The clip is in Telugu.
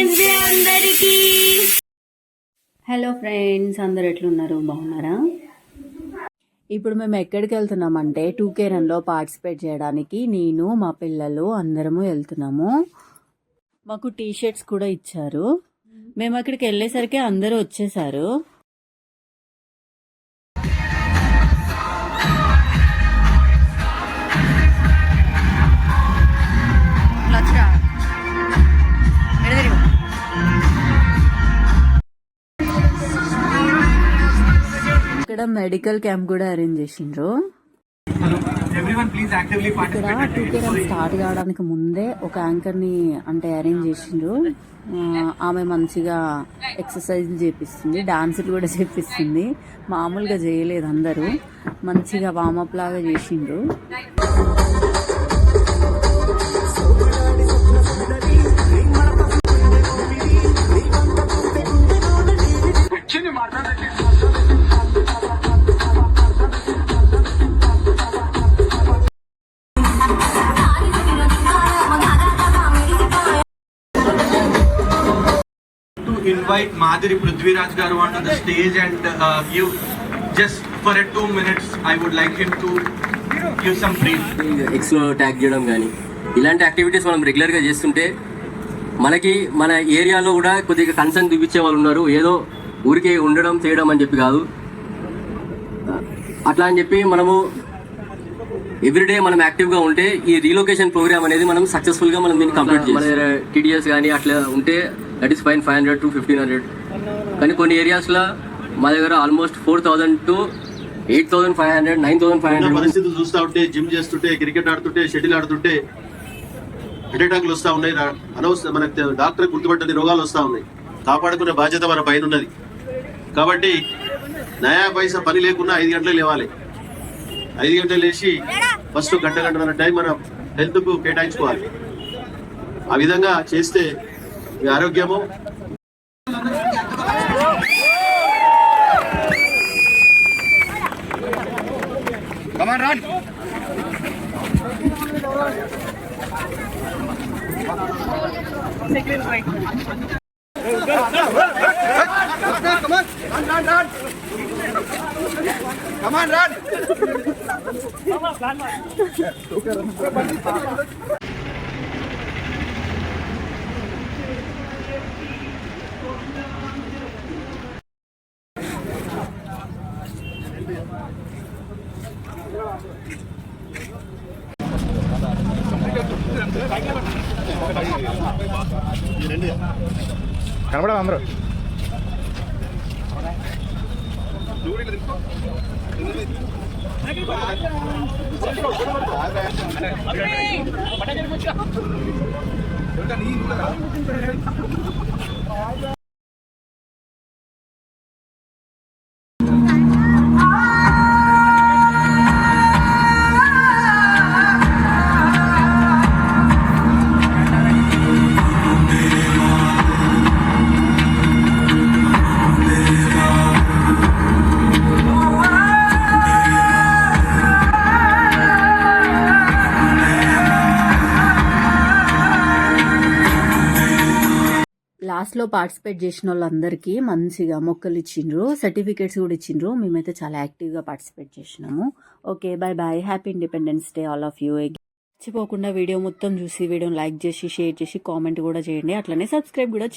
వెన్స్డే అందరికీ. హలో ఫ్రెండ్స్, అందరు ఎట్లున్నారు? బాగున్నారా? ఇప్పుడు మేము ఎక్కడికి వెళ్తున్నామంటే 2K రన్లో పార్టిసిపేట్ చేయడానికి నేను మా పిల్లలు అందరము వెళ్తున్నాము. మాకు టీషర్ట్స్ కూడా ఇచ్చారు. మేము అక్కడికి వెళ్ళేసరికి అందరూ వచ్చేసారు. ఇక్కడ మెడికల్ క్యాంప్ కూడా అరేంజ్ చేసిండ్రు. ఇక్కడ 2K రన్ స్టార్ట్ కావడానికి ముందే ఒక యాంకర్ ని అంటే అరేంజ్ చేసిండ్రు. ఆమె మంచిగా ఎక్సర్సైజ్ చేపిస్తుంది, డాన్సులు కూడా చేపిస్తుంది. మామూలుగా చేయలేదు, అందరూ మంచిగా వామప్ లాగా చేసిండ్రు. Invite Madhuri Prithviraj garu onto the stage and give just for a 2 minutes. I would like him to give some brief. X లో ట్యాగ్ చేయడం కానీ ఇలాంటి యాక్టివిటీస్ మనం రెగ్యులర్గా చేస్తుంటే మనకి మన ఏరియాలో కూడా కొద్దిగా కన్సర్న్ చూపించే వాళ్ళు ఉన్నారు. ఏదో ఊరికే ఉండడం చేయడం అని చెప్పి కాదు, అట్లా అని చెప్పి మనము ఎవ్రీడే మనం యాక్టివ్గా ఉంటే ఈ రీలొకేషన్ ప్రోగ్రామ్ అనేది మనం సక్సెస్ఫుల్గా మనం దీన్ని కంప్లీట్ చేయాలి. మన TDS కానీ అట్లా ఉంటే దట్ ఈస్ ఫైన్ 500 to 1500. కానీ కొన్ని ఏరియాస్లో మా దగ్గర ఆల్మోస్ట్ 4000 to 8500 9500 పరిస్థితులు చూస్తూ ఉంటే, జిమ్ చేస్తుంటే, క్రికెట్ ఆడుతుంటే, షటిల్ ఆడుతుంటే హార్ట్ అటాక్లు వస్తూ ఉన్నాయి. అనవసరం మనకు డాక్టర్ గుర్తుపట్టని రోగాలు వస్తూ ఉన్నాయి. కాపాడుకునే బాధ్యత మన పైన ఉన్నది. కాబట్టి నయా పైసా పని లేకున్నా 5 గంటలకు లేవాలి. 5 గంటలు లేచి ఫస్ట్ గంటన్నర టైం మన హెల్త్కు కేటాయించుకోవాలి. ఆ విధంగా చేస్తే మీ ఆరోగ్యము కనబడదు అందరూ. లాస్ట్లో పార్టిసిపేట్ చేసిన వాళ్ళందరికీ మంచిగా మొక్కలు ఇచ్చిండ్రు, సర్టిఫికేట్స్ కూడా ఇచ్చిండ్రు. మేమైతే చాలా యాక్టివ్గా పార్టిసిపేట్ చేసినాము. Okay, bye bye, happy independence day all of you. మర్చిపోకుండా వీడియో మొత్తం చూసి వీడియోని లైక్ చేసి, షేర్ చేసి, కామెంట్ కూడా చేయండి. అట్లనే సబ్స్క్రైబ్ కూడా చేయండి.